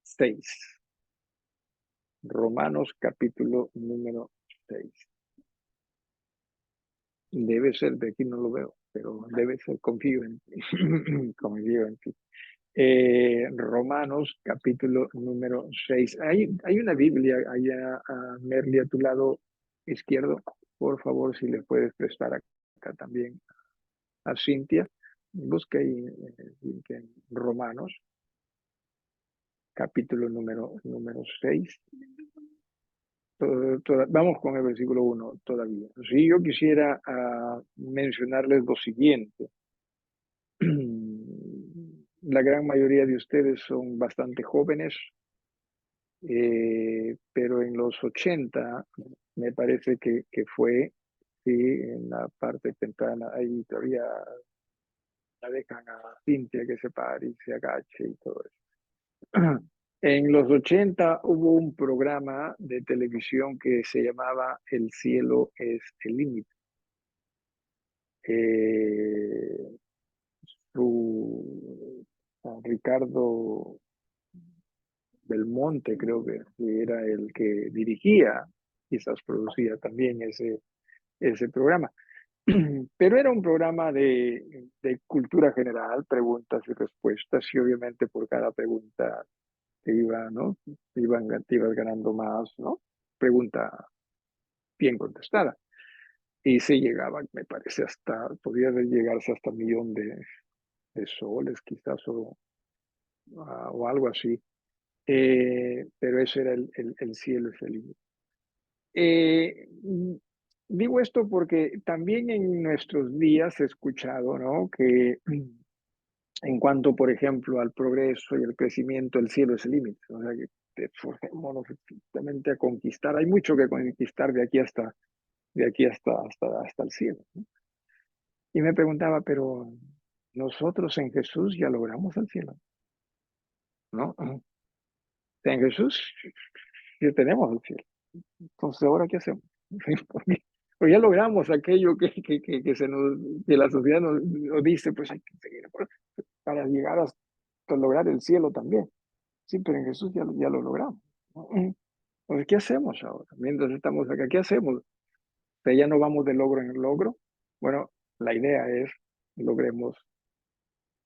6. Romanos capítulo número 6. Debe ser, de aquí no lo veo, pero debe ser, confío en ti. Confío en ti. Romanos capítulo número 6. Hay una Biblia allá, Merly, a tu lado izquierdo. Por favor, si le puedes prestar acá también a Cintia. Busca ahí Cintia, en Romanos capítulo número 6. Vamos con el versículo 1 todavía. Si yo quisiera mencionarles lo siguiente. La gran mayoría de ustedes son bastante jóvenes, pero en los 80 me parece que fue, sí, en la parte temprana, ahí todavía la dejan a Cintia que se pare y se agache y todo eso. En los 80 hubo un programa de televisión que se llamaba El cielo es el límite. Ricardo Belmonte, creo que era el que dirigía, quizás producía también ese programa. Pero era un programa de cultura general, preguntas y respuestas, y obviamente por cada pregunta te iba, ¿no? Te ibas ganando más, ¿no? Pregunta bien contestada. Y se llegaba, me parece, podía llegarse hasta 1,000,000 de soles, quizás, o algo así. Pero ese era el cielo feliz. Digo esto porque también en nuestros días he escuchado, ¿no?, que en cuanto, por ejemplo, al progreso y el crecimiento, el cielo es el límite. O sea, que te forcémonos efectivamente a conquistar. Hay mucho que conquistar hasta el cielo, ¿no? Y me preguntaba, pero nosotros en Jesús ya logramos el cielo, ¿no? En Jesús ya tenemos el cielo. Entonces, ¿ahora qué hacemos? Pues ya logramos aquello que la sociedad nos dice, pues hay que seguir para llegar hasta lograr el cielo también. Sí, pero en Jesús ya lo logramos, ¿no? Entonces, ¿qué hacemos ahora? Mientras estamos acá, ¿qué hacemos? O sea, ya no vamos de logro en logro. Bueno, la idea es logremos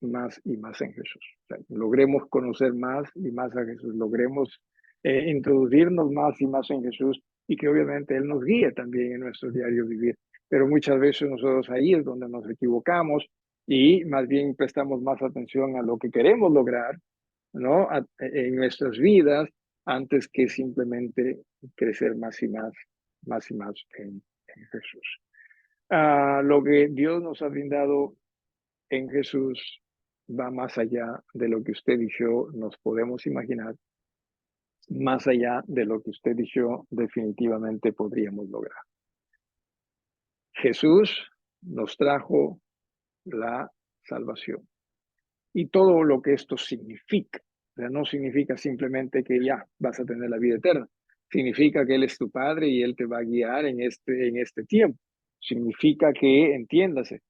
más y más en Jesús. O sea, logremos conocer más y más a Jesús, logremos introducirnos más y más en Jesús y que obviamente Él nos guíe también en nuestro diario vivir. Pero muchas veces nosotros ahí es donde nos equivocamos y más bien prestamos más atención a lo que queremos lograr, ¿no?, en nuestras vidas antes que simplemente crecer más y más y más en Jesús. Lo que Dios nos ha brindado en Jesús va más allá de lo que usted y yo nos podemos imaginar, más allá de lo que usted y yo definitivamente podríamos lograr. Jesús nos trajo la salvación y todo lo que esto significa. O sea, no significa simplemente que ya vas a tener la vida eterna. Significa que Él es tu Padre y Él te va a guiar en este tiempo. Significa que, entiéndase,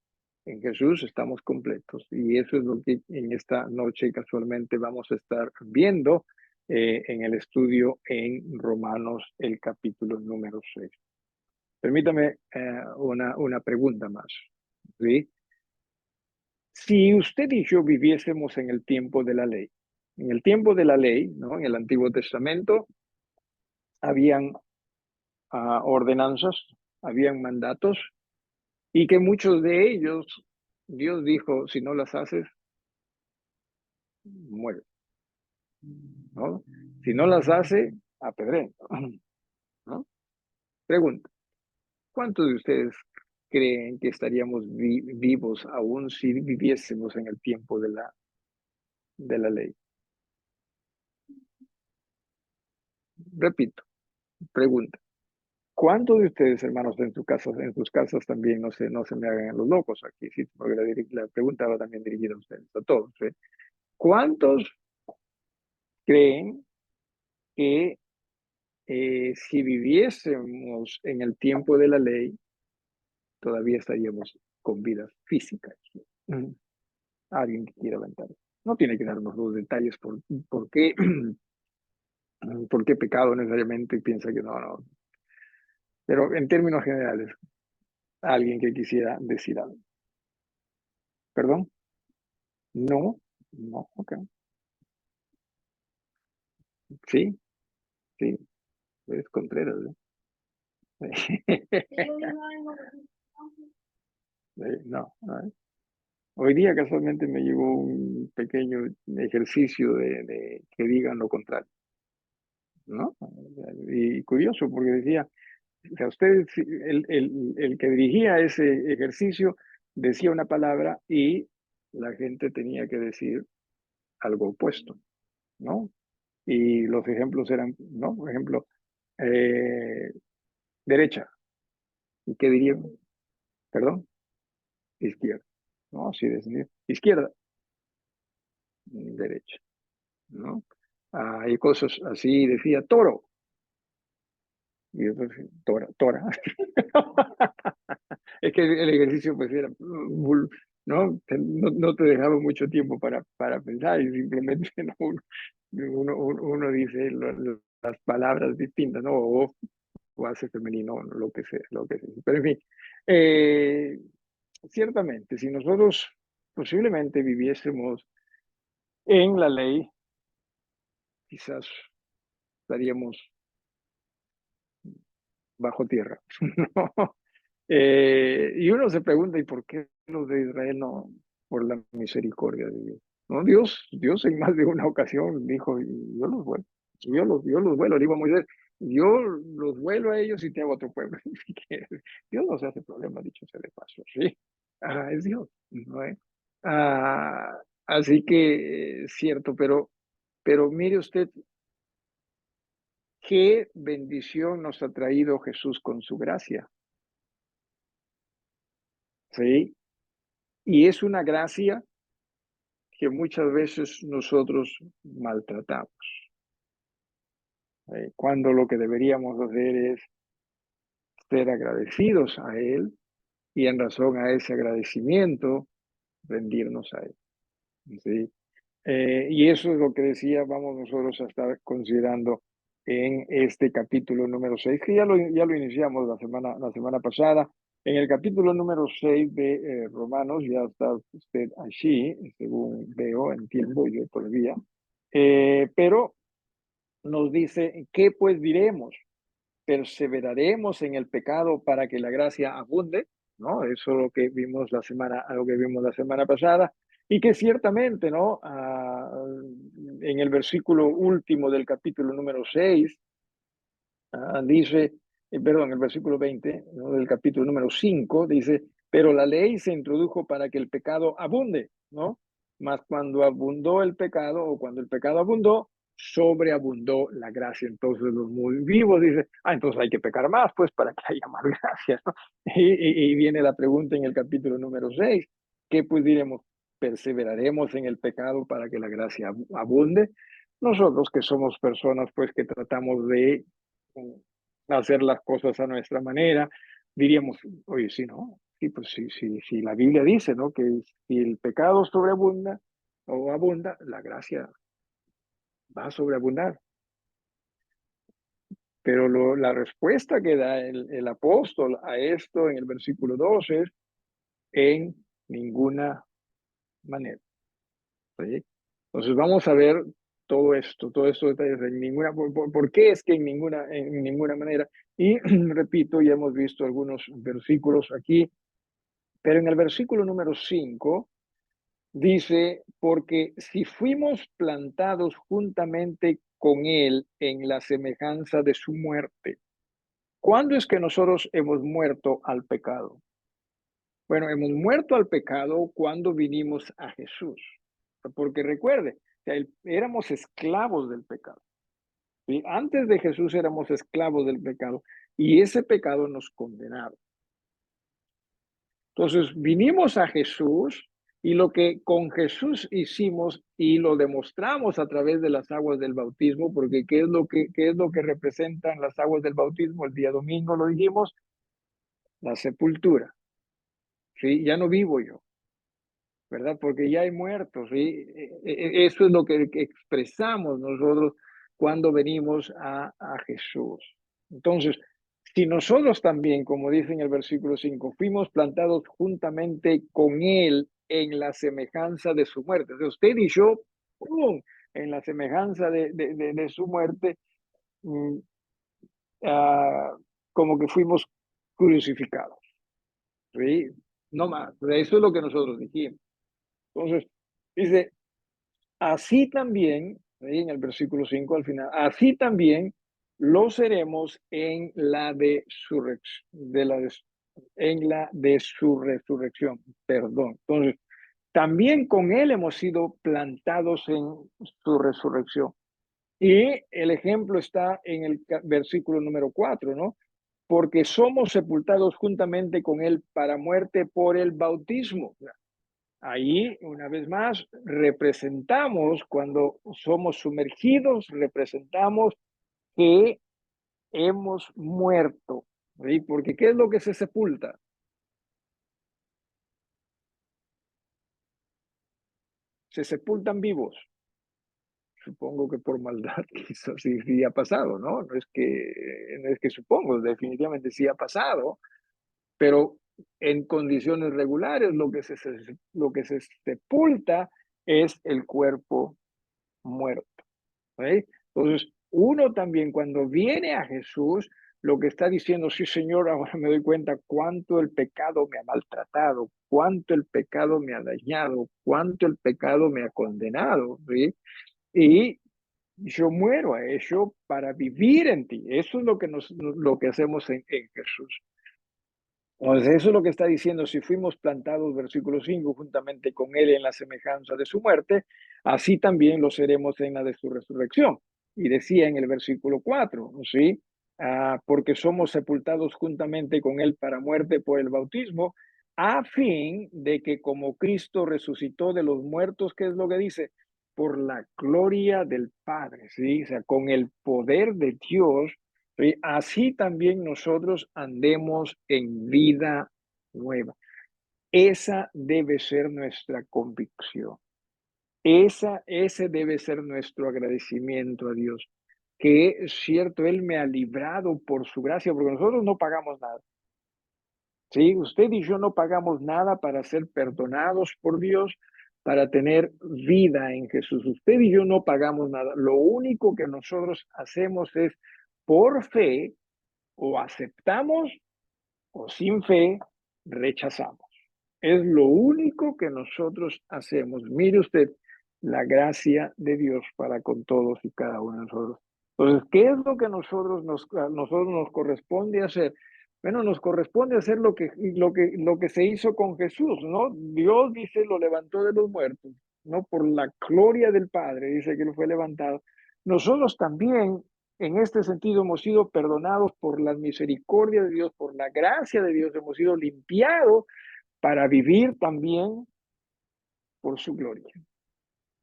en Jesús estamos completos y eso es lo que en esta noche casualmente vamos a estar viendo en el estudio en Romanos, el capítulo número 6. Permítame una pregunta más, ¿sí? Si usted y yo viviésemos en el tiempo de la ley, en el tiempo de la ley, ¿no?, en el Antiguo Testamento, habían ordenanzas, habían mandatos, y que muchos de ellos, Dios dijo, si no las haces, muere, ¿no? Si no las hace, apedreen, ¿no? Pregunta, ¿cuántos de ustedes creen que estaríamos vivos aún si viviésemos en el tiempo de la ley? Repito, pregunta, ¿cuántos de ustedes, hermanos, en sus casas también no se me hagan los locos aquí, ¿sí? Porque la pregunta va también dirigida a ustedes, a todos, ¿sí? ¿Cuántos creen que si viviésemos en el tiempo de la ley, todavía estaríamos con vida física? Alguien que quiera aventar. No tiene que darnos los detalles por qué, por qué pecado necesariamente piensa que no, no. Pero en términos generales, alguien que quisiera decir algo. ¿Perdón? No, no, ok. Sí, sí, es Contreras, ¿no? No, no. Hoy día casualmente me llegó un pequeño ejercicio de que digan lo contrario, ¿no? Y curioso porque decía, o sea, ustedes, el que dirigía ese ejercicio decía una palabra y la gente tenía que decir algo opuesto, ¿no? Y los ejemplos eran, ¿no? Por ejemplo, eh, derecha. ¿Y qué dirían? Perdón, izquierda. No, sí, izquierda, derecha, ¿no? Hay cosas así, decía toro. Y yo, pues, tora, tora. Es que el ejercicio pues era, ¿no? No te dejaba mucho tiempo para pensar y simplemente ¿no? Uno dice las palabras distintas, ¿no? O hace femenino, lo que sea, lo que sea. Pero en fin, eh, ciertamente, si nosotros posiblemente viviésemos en la ley, quizás estaríamos bajo tierra, ¿no? Y uno se pregunta, ¿y por qué los de Israel no? Por la misericordia de Dios. No, Dios en más de una ocasión dijo, yo los vuelo, yo los vuelo, le digo a Moisés, yo los vuelo a ellos y te hago otro pueblo. Si quieres. Dios no se hace problema, dicho sea de paso, ¿sí? Es Dios, ¿no? Ah, así que, cierto, pero mire usted, qué bendición nos ha traído Jesús con su gracia, ¿sí? Y es una gracia que muchas veces nosotros maltratamos, cuando lo que deberíamos hacer es ser agradecidos a Él y en razón a ese agradecimiento rendirnos a Él. ¿Sí? Y eso es lo que decía, vamos nosotros a estar considerando en este capítulo número 6 que ya lo iniciamos la semana pasada. En el capítulo número 6 de Romanos, ya está usted allí, según veo, entiendo yo todavía, pero nos dice, ¿qué pues diremos? ¿Perseveraremos en el pecado para que la gracia abunde? ¿No? Eso es lo que vimos lo que vimos la semana pasada. Y que ciertamente, ¿no? En el versículo último del capítulo número 6, dice, perdón, el versículo 20, ¿no? Del capítulo número 5, dice, pero la ley se introdujo para que el pecado abunde, ¿no? Mas cuando abundó el pecado, o cuando el pecado abundó, sobreabundó la gracia. Entonces los muy vivos dicen, entonces hay que pecar más, pues, para que haya más gracia, ¿no? Y viene la pregunta en el capítulo número 6, ¿qué pues diremos? ¿Perseveraremos en el pecado para que la gracia abunde? Nosotros que somos personas, pues, que tratamos de hacer las cosas a nuestra manera, diríamos, oye, sí, ¿no? Sí, pues sí, la Biblia dice, ¿no? Que si el pecado sobreabunda o abunda, la gracia va a sobreabundar. Pero la respuesta que da el apóstol a esto en el versículo 12 es en ninguna manera. ¿Sí? Entonces vamos a ver todos estos detalles en ninguna, por qué es que en ninguna manera. Y repito, ya hemos visto algunos versículos aquí, pero en el versículo número 5 dice, porque si fuimos plantados juntamente con él en la semejanza de su muerte, ¿cuándo es que nosotros hemos muerto al pecado? Bueno, hemos muerto al pecado cuando vinimos a Jesús. Porque recuerde, éramos esclavos del pecado. ¿Sí? Antes de Jesús éramos esclavos del pecado y ese pecado nos condenaba. Entonces vinimos a Jesús y lo que con Jesús hicimos y lo demostramos a través de las aguas del bautismo, porque qué es lo que representan las aguas del bautismo? El día domingo lo dijimos, la sepultura. ¿Sí? Ya no vivo yo. ¿verdad? Porque ya hay muertos, ¿sí? Eso es lo que expresamos nosotros cuando venimos a Jesús. Entonces, si nosotros también, como dice en el versículo 5, fuimos plantados juntamente con Él en la semejanza de su muerte, o sea, usted y yo, ¡pum!, en la semejanza de su muerte, mm, ah, como que fuimos crucificados, ¿sí? No más, eso es lo que nosotros dijimos. Entonces, dice, así también, ahí en el versículo 5 al final, así también lo seremos en la de su, en la de su resurrección, perdón. Entonces, también con él hemos sido plantados en su resurrección. Y el ejemplo está en el versículo número 4, ¿no? Porque somos sepultados juntamente con él para muerte por el bautismo. Ahí, una vez más, representamos, cuando somos sumergidos, representamos que hemos muerto, ¿sí? Porque ¿qué es lo que se sepulta? Se sepultan vivos. Supongo que por maldad, quizás sí ha pasado, ¿no? No es que supongo, definitivamente sí ha pasado, pero en condiciones regulares lo que se sepulta es el cuerpo muerto. ¿Sí? Entonces, uno también cuando viene a Jesús, lo que está diciendo, sí, Señor, ahora me doy cuenta cuánto el pecado me ha maltratado, cuánto el pecado me ha dañado, cuánto el pecado me ha condenado, ¿sí? Y yo muero a eso para vivir en ti. Eso es lo que hacemos en Jesús. Entonces, eso es lo que está diciendo, si fuimos plantados, versículo 5, juntamente con Él en la semejanza de su muerte, así también lo seremos en la de su resurrección. Y decía en el versículo 4, ¿sí? Porque somos sepultados juntamente con Él para muerte por el bautismo, a fin de que como Cristo resucitó de los muertos, ¿qué es lo que dice? Por la gloria del Padre, ¿sí? O sea, con el poder de Dios, ¿sí? Así también nosotros andemos en vida nueva. Esa debe ser nuestra convicción. Ese debe ser nuestro agradecimiento a Dios. Que es cierto, Él me ha librado por su gracia, porque nosotros no pagamos nada. ¿Sí? Usted y yo no pagamos nada para ser perdonados por Dios, para tener vida en Jesús. Usted y yo no pagamos nada. Lo único que nosotros hacemos es, por fe, o aceptamos o sin fe rechazamos. Es lo único que nosotros hacemos. Mire usted la gracia de Dios para con todos y cada uno de nosotros. Entonces, ¿qué es lo que nosotros nos corresponde hacer? Bueno, nos corresponde hacer lo que se hizo con Jesús, ¿no? Dios dice, lo levantó de los muertos, ¿no? Por la gloria del Padre, dice que él fue levantado. Nosotros también en este sentido hemos sido perdonados por la misericordia de Dios, por la gracia de Dios, hemos sido limpiados para vivir también por su gloria.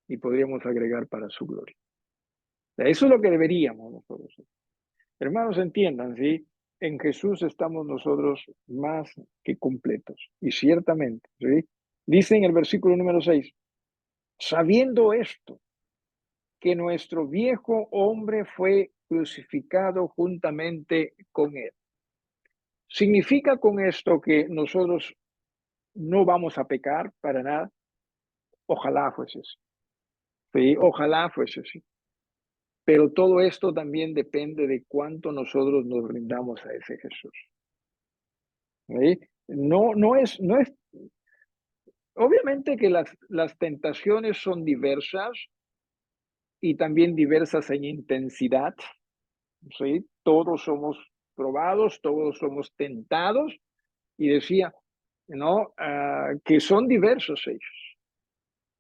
Y podríamos agregar para su gloria. Eso es lo que deberíamos nosotros. Hermanos, entiendan, ¿sí? En Jesús estamos nosotros más que completos. Y ciertamente, ¿sí? Dice en el versículo número 6, sabiendo esto, que nuestro viejo hombre fue crucificado juntamente con él. ¿Significa con esto que nosotros no vamos a pecar para nada? Ojalá fuese así. Sí, ojalá fuese así. Pero todo esto también depende de cuánto nosotros nos brindamos a ese Jesús. ¿Sí? No es, obviamente que las tentaciones son diversas y también diversas en intensidad. ¿Sí? Todos somos probados, todos somos tentados. Y decía, ¿no? Que son diversos ellos.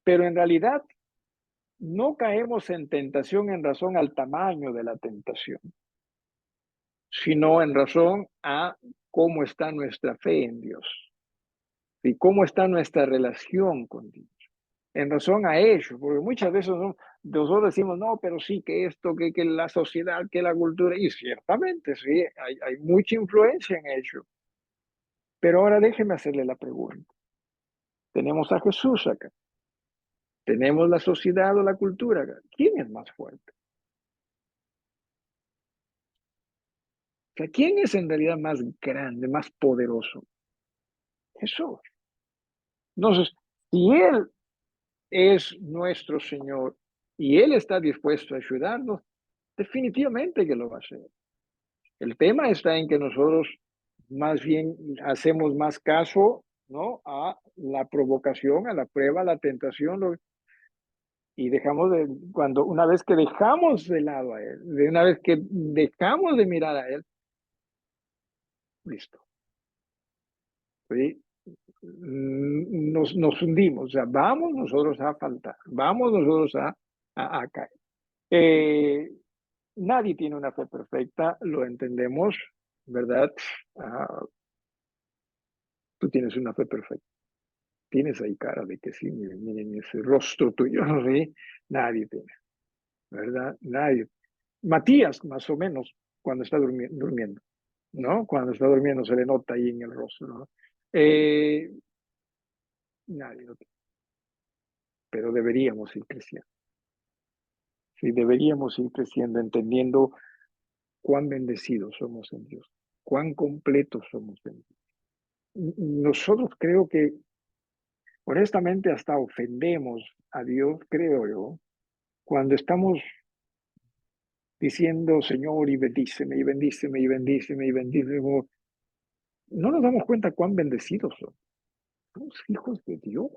Pero en realidad no caemos en tentación en razón al tamaño de la tentación, sino en razón a cómo está nuestra fe en Dios y cómo está nuestra relación con Dios. En razón a ello, porque muchas veces nosotros decimos, no, pero sí que esto, que la sociedad, que la cultura, y ciertamente sí, hay mucha influencia en ello. Pero ahora déjeme hacerle la pregunta. Tenemos a Jesús acá. Tenemos la sociedad o la cultura acá. ¿Quién es más fuerte? O sea, ¿quién es en realidad más grande, más poderoso? Jesús. Entonces, si Él es nuestro Señor y Él está dispuesto a ayudarnos, definitivamente que lo va a hacer. El tema está en que nosotros más bien hacemos más caso, ¿no? A la provocación, a la prueba, a la tentación, y dejamos de, cuando una vez que dejamos de lado a Él, de una vez que dejamos de mirar a Él, listo, ¿sí? Nos hundimos, o sea, vamos nosotros a faltar, vamos nosotros a caer. Eh, Nadie tiene una fe perfecta, lo entendemos, ¿verdad? Ah, tú tienes una fe perfecta. Tienes ahí cara de que sí, miren, miren ese rostro tuyo, ¿sí? Nadie tiene, ¿verdad? Nadie. Matías, más o menos, cuando está durmiendo, ¿no? Cuando está durmiendo se le nota ahí en el rostro, ¿no? Eh, Nadie lo tiene, pero deberíamos ir creciendo. Sí, deberíamos ir creciendo, entendiendo cuán bendecidos somos en Dios, cuán completos somos en Dios. Nosotros creo que, honestamente, hasta ofendemos a Dios, creo yo, cuando estamos diciendo, Señor, y bendíceme, y bendíceme, y bendíceme, y bendíceme. No nos damos cuenta cuán bendecidos somos. Somos hijos de Dios.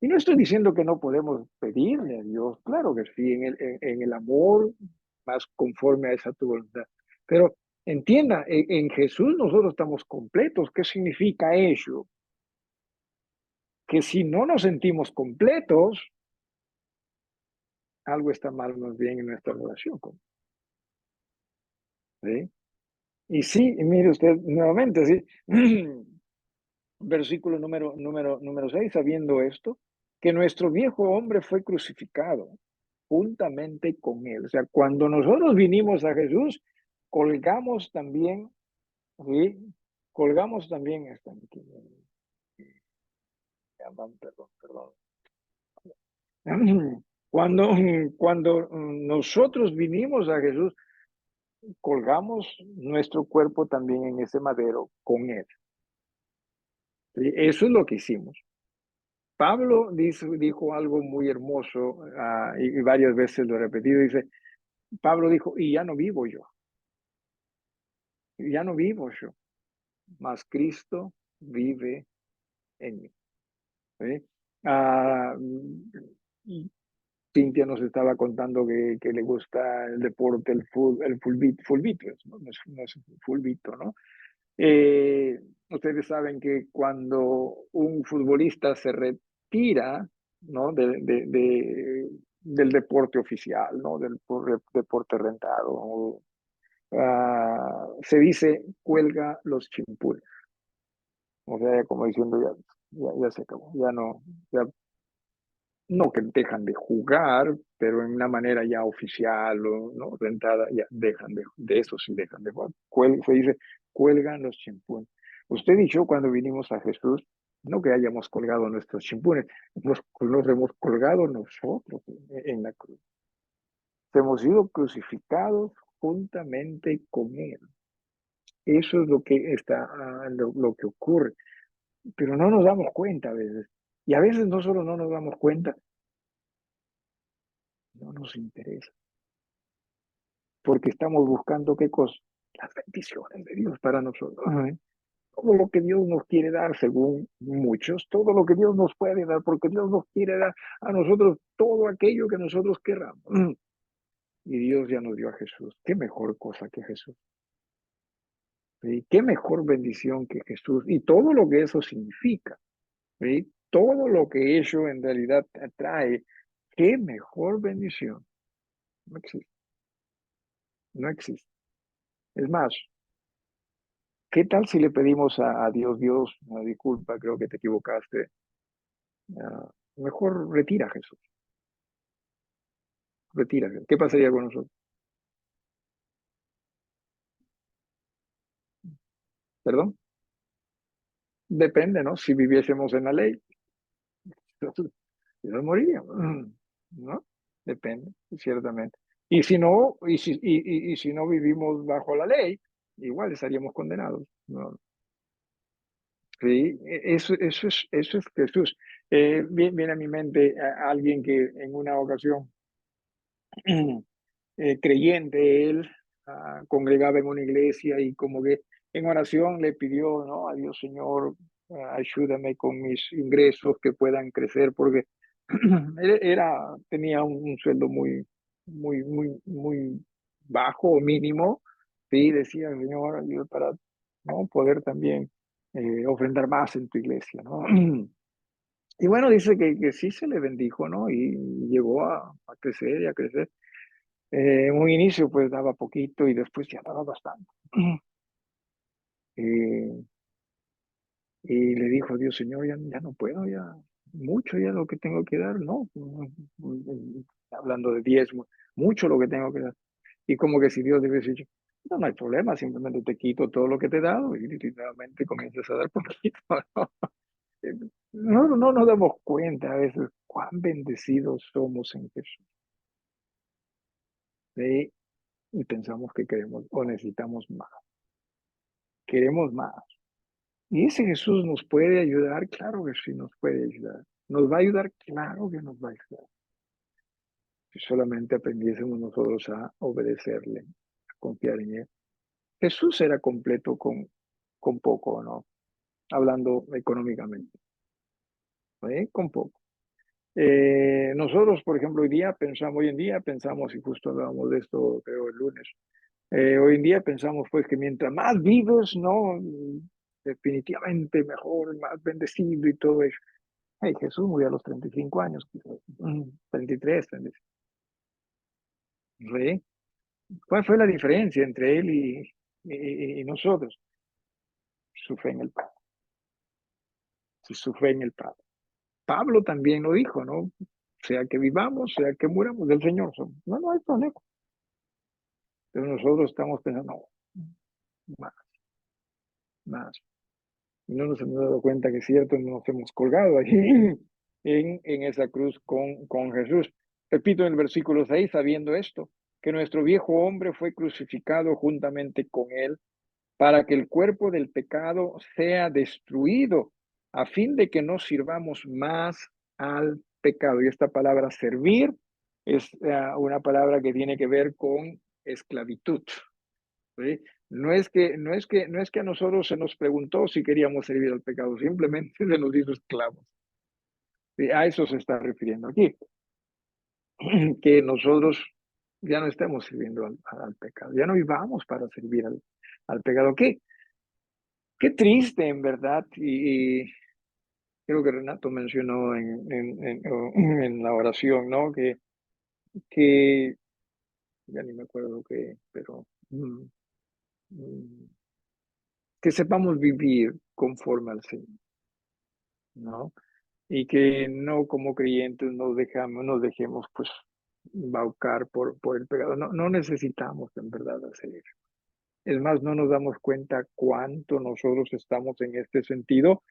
Y no estoy diciendo que no podemos pedirle a Dios, claro que sí, en el amor, más conforme a esa tu voluntad. Pero entienda, en Jesús nosotros estamos completos. ¿Qué significa eso? Que si no nos sentimos completos, algo está mal más bien en nuestra relación con Él, ¿sí? Y sí, mire usted nuevamente, sí. Versículo número 6, sabiendo esto, que nuestro viejo hombre fue crucificado juntamente con él. O sea, cuando nosotros vinimos a Jesús, colgamos también, ¿sí? Colgamos también, perdón. Cuando, cuando nosotros vinimos a Jesús, colgamos nuestro cuerpo también en ese madero con él. ¿Sí? Eso es lo que hicimos. Pablo dijo algo muy hermoso, y varias veces lo he repetido. Dice, Pablo dijo, y ya no vivo yo, ya no vivo yo, mas Cristo vive en mí. ¿Sí? Ah, y Cintia nos estaba contando que le gusta el deporte, el fulbito, ¿no? No es fulbito, ¿no? Ustedes saben que cuando un futbolista se retira, ¿no? Del deporte oficial, ¿no? Del deporte rentado, se dice cuelga los chimpunes. O sea, como diciendo, ya se acabó, ya no, ya no que dejan de jugar, pero en una manera ya oficial o no rentada, ya dejan de eso, sí dejan de jugar. Se dice, cuelgan los chimpunes. Usted y yo cuando vinimos a Jesús, no que hayamos colgado nuestros chimpunes, nos hemos colgado nosotros en la cruz. Hemos sido crucificados juntamente con Él. Eso es lo que está, lo que ocurre. Pero no nos damos cuenta a veces. Y a veces no solo no nos damos cuenta, no nos interesa. Porque estamos buscando qué cosa, las bendiciones de Dios para nosotros. ¿Eh? Todo lo que Dios nos quiere dar, según muchos, todo lo que Dios nos puede dar, porque Dios nos quiere dar a nosotros todo aquello que nosotros queramos. Y Dios ya nos dio a Jesús. ¿Qué mejor cosa que Jesús? ¿Sí? ¿Qué mejor bendición que Jesús? Y todo lo que eso significa. ¿Sí? Todo lo que eso en realidad trae. ¿Qué mejor bendición? No existe. No existe. Es más, ¿qué tal si le pedimos a Dios, Dios, disculpa, creo que te equivocaste? Mejor retira a Jesús, retira. ¿Qué pasaría con nosotros? ¿Perdón? Depende, ¿no? Si viviésemos en la ley, entonces, yo moriría, ¿no? Depende, ciertamente. Y si no, y si no vivimos bajo la ley, igual estaríamos condenados, ¿no? Sí, eso es Jesús. Viene a mi mente alguien que en una ocasión, creyente él, congregaba en una iglesia y como que en oración le pidió, ¿no? A Dios, Señor, ayúdame con mis ingresos que puedan crecer, porque tenía un sueldo muy bajo o mínimo. Sí, decía, Señor, ayuda para, ¿no? Poder también ofrendar más en tu iglesia, ¿no? Y bueno, dice que sí se le bendijo, ¿no? Y llegó a crecer y a crecer. En un inicio pues daba poquito y después ya daba bastante. Eh, y le dijo Dios, Señor, ya no puedo, ya mucho ya lo que tengo que dar, ¿no? Hablando de diezmo, mucho lo que tengo que dar. Y como que si Dios le hubiese dicho, no, no hay problema, simplemente te quito todo lo que te he dado y nuevamente comienzas a dar poquito, ¿no? No nos damos cuenta a veces cuán bendecidos somos en Jesús. ¿Sí? Y pensamos que queremos o necesitamos más. Queremos más. Y ese Jesús nos puede ayudar, claro que sí nos puede ayudar. Nos va a ayudar, claro que nos va a ayudar. Si solamente aprendiésemos nosotros a obedecerle, a confiar en él. Jesús era completo con poco, ¿no? Hablando económicamente, ¿sí? Con poco. Nosotros, por ejemplo, hoy en día pensamos, y justo hablábamos de esto, creo, el lunes, hoy en día pensamos, pues, que mientras más vives, ¿no? Definitivamente mejor, más bendecido y todo eso. Hey, Jesús murió a los 35 años, quizás, 33, 35. ¿Sí? ¿Cuál fue la diferencia entre él y nosotros? Su fe en el Padre. Su fe en el Padre. Pablo también lo dijo, ¿no? Sea que vivamos, sea que muramos, del Señor somos. No hay problema. Pero nosotros estamos pensando, no, más, más. Y no nos hemos dado cuenta que es cierto, nos hemos colgado ahí en esa cruz con Jesús. Repito en el versículo 6, sabiendo esto, que nuestro viejo hombre fue crucificado juntamente con él para que el cuerpo del pecado sea destruido, a fin de que no sirvamos más al pecado. Y esta palabra servir es una palabra que tiene que ver con esclavitud. ¿Sí? No es que a nosotros se nos preguntó si queríamos servir al pecado, simplemente se nos hizo esclavos. ¿Sí? A eso se está refiriendo aquí, que nosotros ya no estemos sirviendo al pecado, ya no vivamos para servir al pecado. Qué triste en verdad, y creo que Renato mencionó en la oración, ¿no? Que ya ni me acuerdo qué, pero mm, que sepamos vivir conforme al Señor, ¿no? Y que no como creyentes nos dejemos pues embaucar por el pecado. No necesitamos en verdad hacer eso. Es más, no nos damos cuenta cuánto nosotros estamos en este sentido,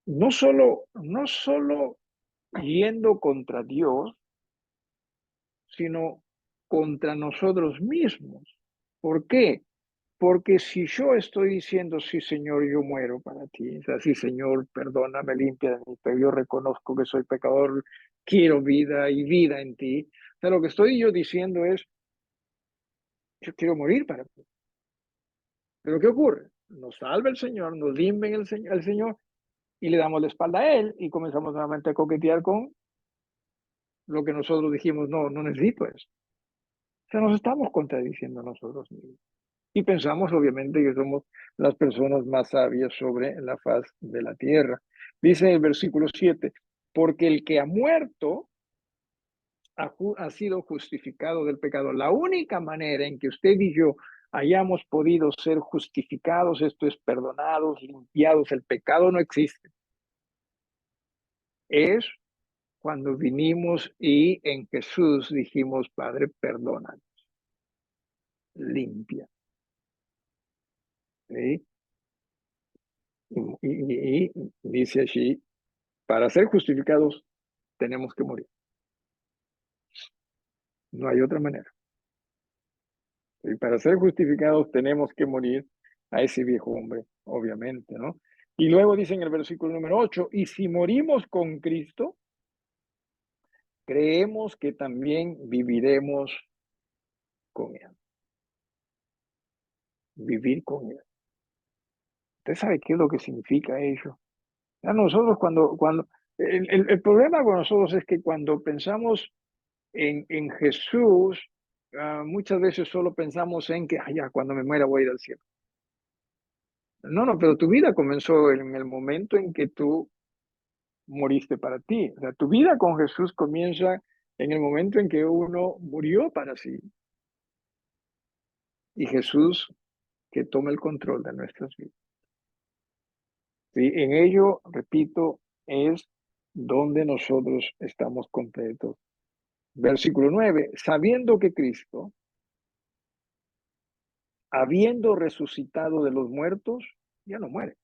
no solo yendo contra Dios, sino contra nosotros mismos. ¿Por qué? Porque si yo estoy diciendo, sí, Señor, yo muero para ti, o sea, sí, Señor, perdóname, limpia de mí, pero yo reconozco que soy pecador, quiero vida y vida en ti. O sea, lo que estoy yo diciendo es, yo quiero morir para ti. Pero ¿qué ocurre? Nos salva el Señor, nos limpia el Señor y le damos la espalda a Él y comenzamos nuevamente a coquetear con lo que nosotros dijimos, no necesito eso. O sea, nos estamos contradiciendo a nosotros mismos. Y pensamos, obviamente, que somos las personas más sabias sobre la faz de la tierra. Dice en el versículo 7, porque el que ha muerto ha sido justificado del pecado. La única manera en que usted y yo hayamos podido ser justificados, esto es, perdonados, limpiados, el pecado no existe, es cuando vinimos y en Jesús dijimos, Padre, perdona, limpia. ¿Sí? Y dice allí, para ser justificados tenemos que morir. No hay otra manera. Y para ser justificados tenemos que morir a ese viejo hombre, obviamente, ¿no? Y luego dice en el versículo número 8, y si morimos con Cristo, creemos que también viviremos con Él. Vivir con Él. ¿Usted sabe qué es lo que significa eso? A nosotros el problema con nosotros es que cuando pensamos en Jesús, muchas veces solo pensamos en que, ya, cuando me muera voy a ir al cielo. No, pero tu vida comenzó en el momento en que tú moriste para ti. O sea, tu vida con Jesús comienza en el momento en que uno murió para sí. Y Jesús que toma el control de nuestras vidas. ¿Sí? En ello, repito, es donde nosotros estamos completos. Versículo 9, sabiendo que Cristo, habiendo resucitado de los muertos, ya no muere.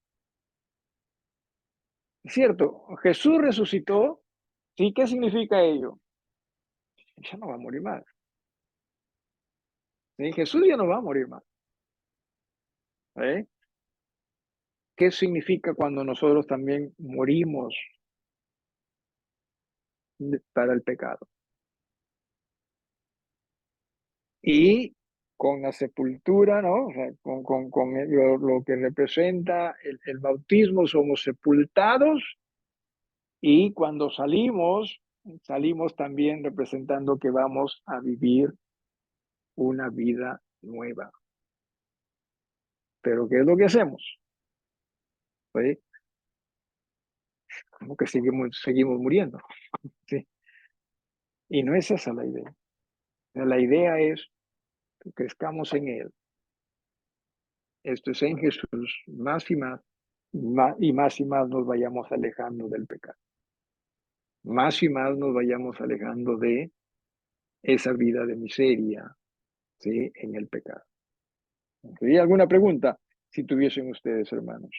Es cierto, Jesús resucitó, ¿sí? ¿Qué significa ello? Ya no va a morir más. ¿Sí? Jesús ya no va a morir más. ¿Eh? ¿Qué significa cuando nosotros también morimos para el pecado? Y con la sepultura, ¿no? O sea, con lo que representa el bautismo, somos sepultados y cuando salimos también representando que vamos a vivir una vida nueva. Pero ¿qué es lo que hacemos? Pues, como que seguimos muriendo, ¿sí? Y no es esa la idea. La idea es que crezcamos en Él. Esto es en Jesús, más y más nos vayamos alejando del pecado. Más y más nos vayamos alejando de esa vida de miseria, ¿sí? En el pecado. ¿Sí? ¿Alguna pregunta? Si tuviesen ustedes, hermanos.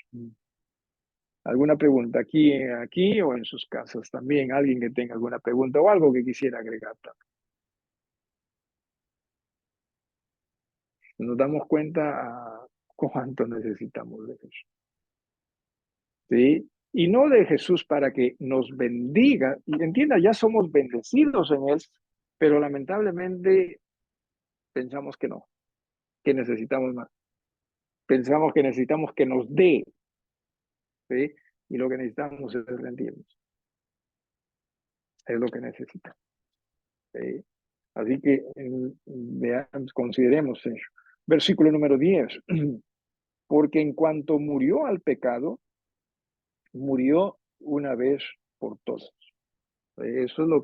¿Alguna pregunta aquí o en sus casas también? ¿Alguien que tenga alguna pregunta o algo que quisiera agregar también? Nos damos cuenta cuánto necesitamos de Jesús. ¿Sí? Y no de Jesús para que nos bendiga. Y entienda, ya somos bendecidos en Él, pero lamentablemente pensamos que no, que necesitamos más. Pensamos que necesitamos que nos dé, ¿sí? Y lo que necesitamos es rendirnos. Es lo que necesitamos. ¿Sí? Así que veamos, consideremos eso. Versículo número 10. Porque en cuanto murió al pecado, murió una vez por todas. Eso es lo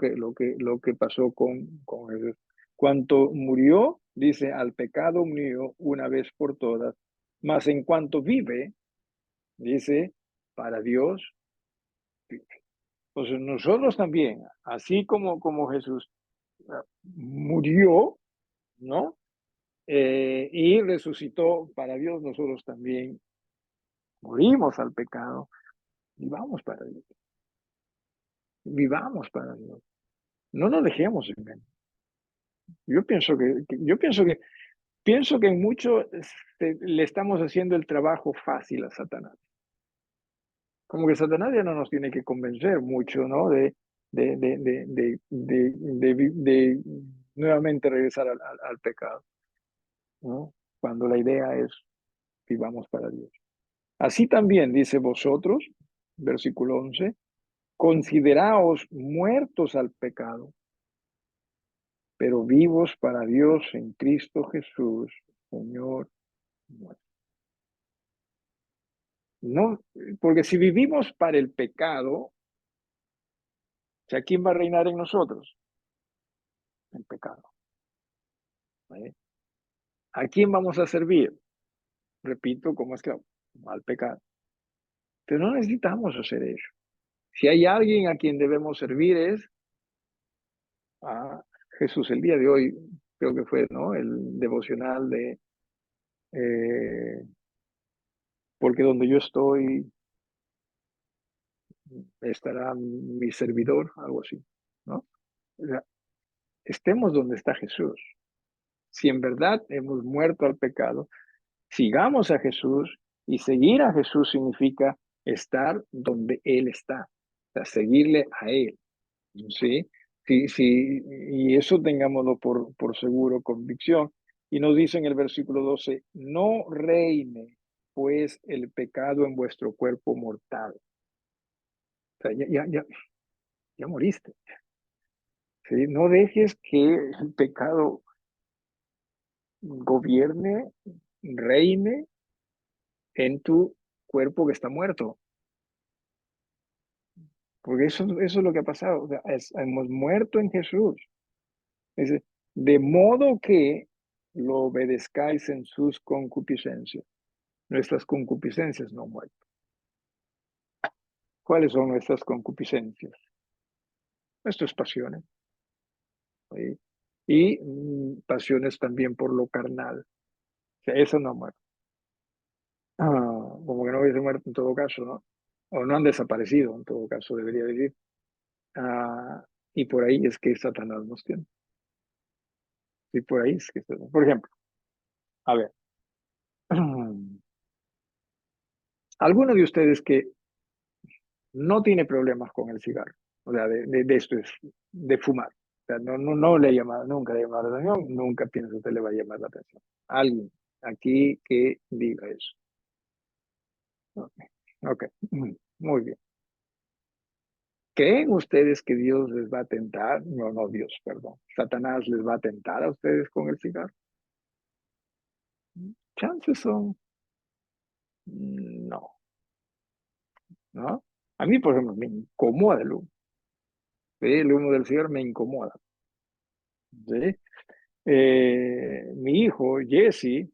que pasó con Jesús. Cuanto murió, dice, al pecado murió una vez por todas, mas en cuanto vive, dice, para Dios. Pues nosotros también, así como Jesús murió, ¿no? Y resucitó para Dios, nosotros también morimos al pecado, vivamos para Dios, vivamos para Dios. No nos dejemos engañar. Yo pienso que en mucho le estamos haciendo el trabajo fácil a Satanás. Como que Satanás ya no nos tiene que convencer mucho, ¿no? De nuevamente regresar al pecado, ¿no? Cuando la idea es vivamos para Dios. Así también dice vosotros, versículo 11, consideraos muertos al pecado, pero vivos para Dios en Cristo Jesús, Señor nuestro. No, porque si vivimos para el pecado, o sea, ¿quién va a reinar en nosotros? El pecado. ¿Vale? ¿A quién vamos a servir? Repito, como esclavo, al pecado. Pero no necesitamos hacer eso. Si hay alguien a quien debemos servir es a Jesús. El día de hoy creo que fue, ¿no? El devocional de porque donde yo estoy estará mi servidor, algo así, ¿no? O sea, estemos donde está Jesús. Si en verdad hemos muerto al pecado, sigamos a Jesús, y seguir a Jesús significa estar donde Él está, o sea, seguirle a Él, ¿sí? Sí, sí, y eso tengámoslo por seguro, convicción. Y nos dice en el versículo 12, no reine pues el pecado en vuestro cuerpo mortal. O sea, ya moriste, ¿sí? No dejes que el pecado gobierne, reine en tu cuerpo que está muerto, porque eso es lo que ha pasado. O sea, hemos muerto en Jesús. Dice, de modo que lo obedezcáis en sus concupiscencias. Nuestras concupiscencias no muerto. ¿Cuáles son nuestras concupiscencias? Nuestras pasiones, ¿sí? Y pasiones también por lo carnal. O sea, eso no muerto. Ah, como que no hubiese muerto en todo caso, ¿no? O no han desaparecido, en todo caso, debería decir. Ah, y por ahí es que Satanás nos tiene. Y por ahí es que, por ejemplo, a ver, alguno de ustedes que no tiene problemas con el cigarro, o sea, de esto es, de fumar. O sea, no le ha llamado, nunca le ha llamado la atención, nunca piensa que usted le va a llamar la atención. Alguien aquí que diga eso. Ok, okay. Muy bien. ¿Creen ustedes que Dios les va a tentar? No, no, Dios, perdón. Satanás les va a tentar a ustedes con el cigarro. Chances son, no, ¿no? A mí, por ejemplo, me incomoda el humo. ¿Sí? El humo del cigarro me incomoda. ¿Sí? Mi hijo, Jesse,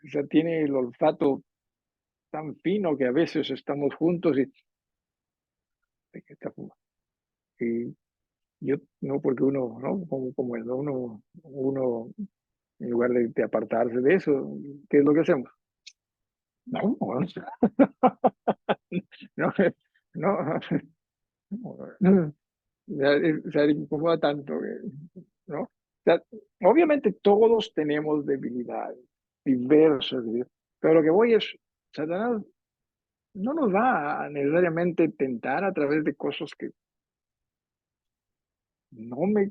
o sea, tiene el olfato tan fino que a veces estamos juntos y ¿de qué está fumando? Y yo, no, porque uno, ¿no? Como es, ¿no? Uno, en lugar de apartarse de eso, ¿qué es lo que hacemos? No, no, no, no, se incomoda tanto, ¿no? O sea, obviamente todos tenemos debilidades diversas, pero lo que voy es, Satanás no nos va a necesariamente tentar a través de cosas que no me,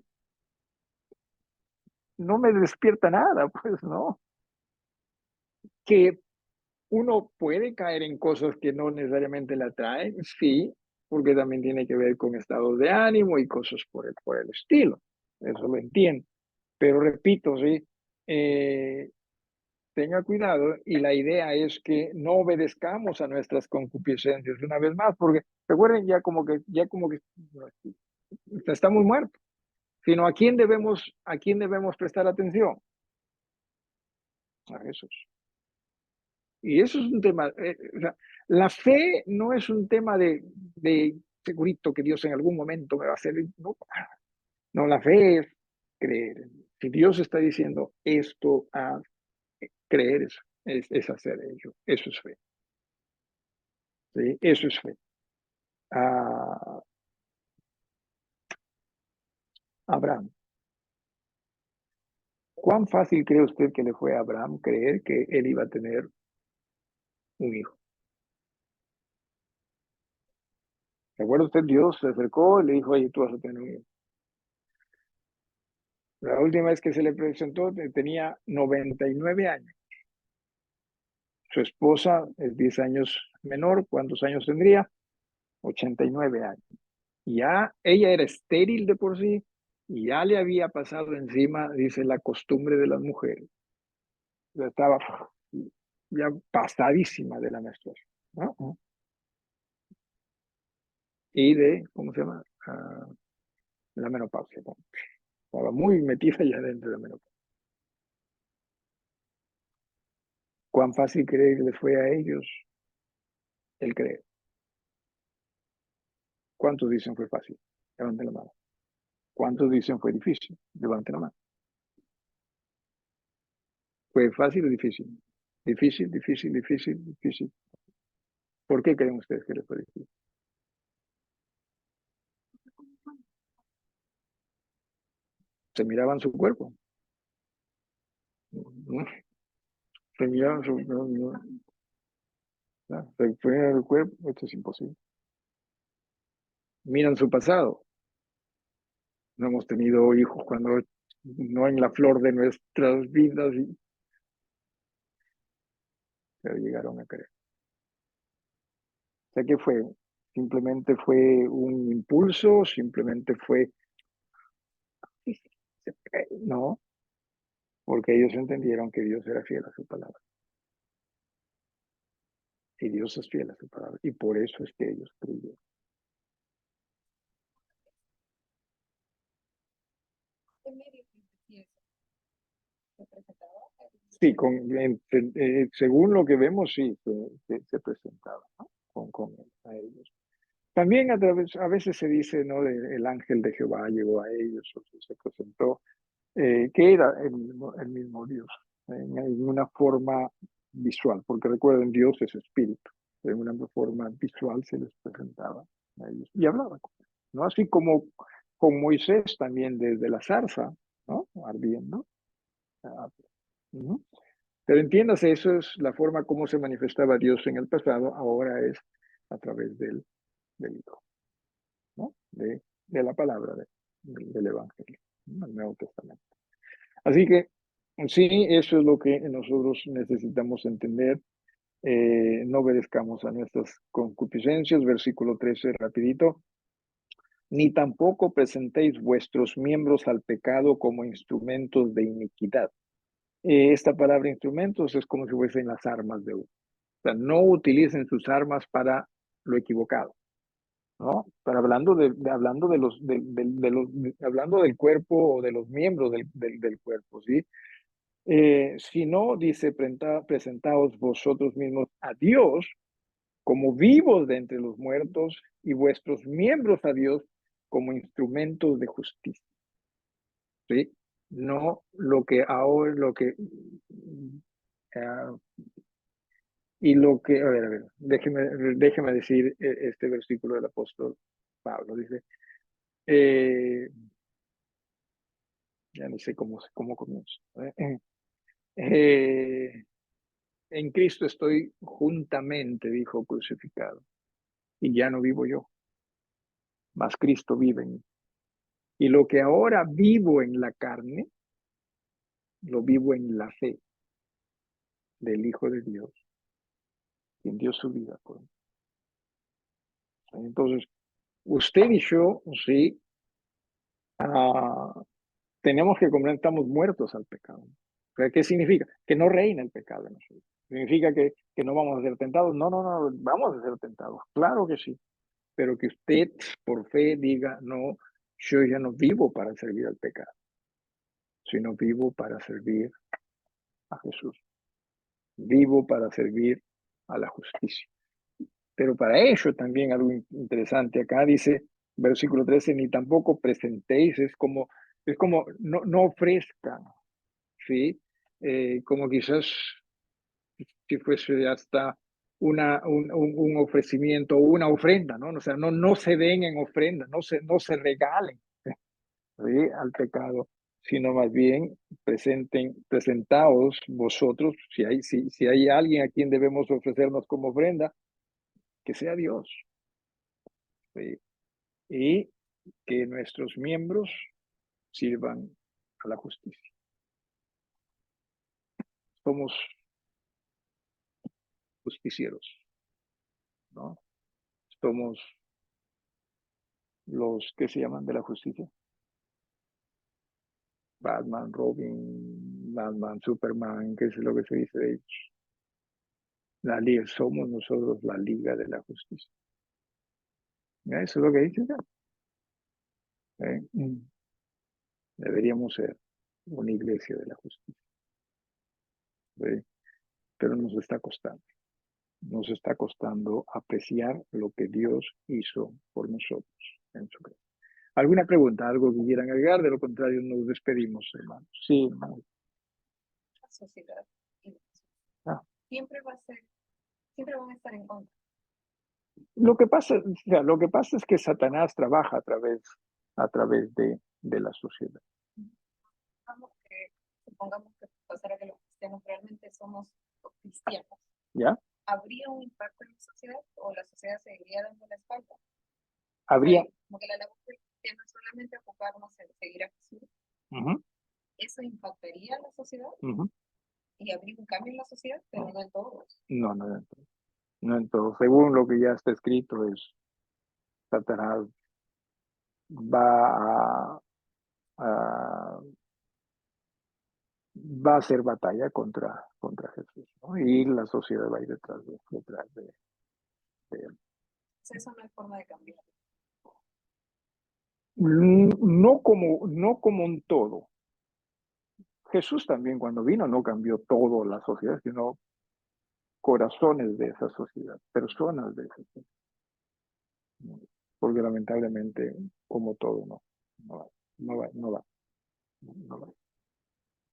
no me despierta nada, pues, ¿no? Que uno puede caer en cosas que no necesariamente la atraen, sí, porque también tiene que ver con estados de ánimo y cosas por el estilo. Eso lo entiendo. Pero repito, sí, tenga cuidado y la idea es que no obedezcamos a nuestras concupiscencias una vez más, porque recuerden ya como que estamos muertos, sino a quién debemos prestar atención, a Jesús. Y eso es un tema, o sea, la fe no es un tema de segurito que Dios en algún momento me va a hacer, no, no, la fe es creer. Si Dios está diciendo esto, a creer es hacer ello, eso es fe, ¿sí? Eso es fe. A Abraham. ¿Cuán fácil cree usted que le fue a Abraham creer que él iba a tener un hijo? ¿Se acuerda usted? Dios se acercó y le dijo, oye, tú vas a tener un hijo. La última vez que se le presentó tenía 99 años. Su esposa es 10 años menor. ¿Cuántos años tendría? 89 años. Y ya ella era estéril de por sí y ya le había pasado encima, dice, la costumbre de las mujeres. Ya estaba ya pasadísima de la menstruación, ¿no? Y de, ¿cómo se llama? La menopausia, ¿no? Estaba muy metida ya dentro de la menopausia. ¿Cuán fácil cree que les fue a ellos el creer? ¿Cuántos dicen fue fácil? Levanten la mano. ¿Cuántos dicen fue difícil? Levanten la mano. ¿Fue fácil o difícil? Difícil, difícil, difícil, difícil. ¿Por qué creen ustedes que les fue difícil? Se miraban su cuerpo. ¿No? Se miraban su... se miran el cuerpo, esto es imposible. Miran su pasado. No hemos tenido hijos cuando no en la flor de nuestras vidas, pero llegaron a creer. O sea, ¿qué fue? Simplemente fue un impulso, simplemente fue... No, porque ellos entendieron que Dios era fiel a su palabra. Y Dios es fiel a su palabra. Y por eso es que ellos creyeron. Sí, según lo que vemos, sí, se presentaba, ¿no? con a ellos. También a veces se dice, ¿no? El ángel de Jehová llegó a ellos, o se presentó, que era el mismo Dios, en una forma visual, porque recuerden, Dios es espíritu, en una forma visual se les presentaba a ellos y hablaba con ellos, ¿no? Así como con Moisés también desde la zarza, ¿no? Ardiendo. Uh-huh. Pero entiéndase, eso es la forma como se manifestaba Dios en el pasado, ahora es a través del Hijo, ¿no? De la palabra del Evangelio, ¿no? El Nuevo Testamento. Así que sí, eso es lo que nosotros necesitamos entender. No obedezcamos a nuestras concupiscencias, versículo 13, rapidito. Ni tampoco presentéis vuestros miembros al pecado como instrumentos de iniquidad. Esta palabra instrumentos es como si fuesen las armas de uno. O sea, no utilicen sus armas para lo equivocado, ¿no? Pero hablando de los, hablando del cuerpo o de los miembros del cuerpo, ¿sí? Si no, dice, presentaos vosotros mismos a Dios como vivos de entre los muertos y vuestros miembros a Dios como instrumentos de justicia, ¿sí? No lo que ahora, uh, y lo que, a ver, déjeme decir este versículo del apóstol Pablo, dice, eh, ya no sé cómo comienzo. Eh, en Cristo estoy juntamente, dijo, crucificado, y ya no vivo yo, mas Cristo vive en mí. Y lo que ahora vivo en la carne, lo vivo en la fe del Hijo de Dios, quien dio su vida por mí. Entonces, usted y yo, sí, tenemos que comprender, estamos muertos al pecado. ¿Qué significa? Que no reina el pecado en nosotros. ¿Significa que no vamos a ser tentados? No, no, no, vamos a ser tentados. Claro que sí. Pero que usted por fe diga, no, yo ya no vivo para servir al pecado, sino vivo para servir a Jesús. Vivo para servir a la justicia. Pero para ello también algo interesante acá dice, versículo 13, ni tampoco presentéis, es como no ofrezcan, ¿sí? Como quizás si fuese hasta un ofrecimiento o una ofrenda, ¿no? O sea, no se den en ofrenda, no se regalen, ¿sí? Al pecado, sino más bien presentaos vosotros, si hay alguien a quien debemos ofrecernos como ofrenda, que sea Dios, ¿sí? Y que nuestros miembros sirvan a la justicia. Somos justicieros, ¿no? Somos los que se llaman de la justicia. Batman, Robin, Batman, Superman, qué es lo que se dice de ellos. La liga, somos nosotros la liga de la justicia. Eso es lo que dice ya. Deberíamos ser una iglesia de la justicia. ¿Sí? Pero nos está costando. Nos está costando apreciar lo que Dios hizo por nosotros en su gracia. ¿Alguna pregunta? ¿Algo que quieran agregar? De lo contrario, nos despedimos, hermanos. Sí, hermano. La sociedad Ah. siempre van a estar en contra. Lo que pasa es que Satanás trabaja a través de la sociedad. supongamos que pasara que los cristianos realmente somos cristianos, ¿ya? ¿habría un impacto en la sociedad o la sociedad seguiría dando la espalda? Habría, Como que la labor del cristiano es solamente ocuparnos en seguir a Jesús. ujú, ¿Eso impactaría a la sociedad? ujú. Y habría un cambio en la sociedad, pero no en todos. No, no en todo. No en todo. Según lo que ya está escrito, es Satanás va a, va a hacer batalla contra Jesús, ¿no? Y la sociedad va a ir de él. Entonces, eso no hay forma de cambiar. No como un todo. Jesús también cuando vino no cambió toda la sociedad, sino corazones de esa sociedad, personas de esa sociedad. Porque lamentablemente, como todo, no va, no va, no va.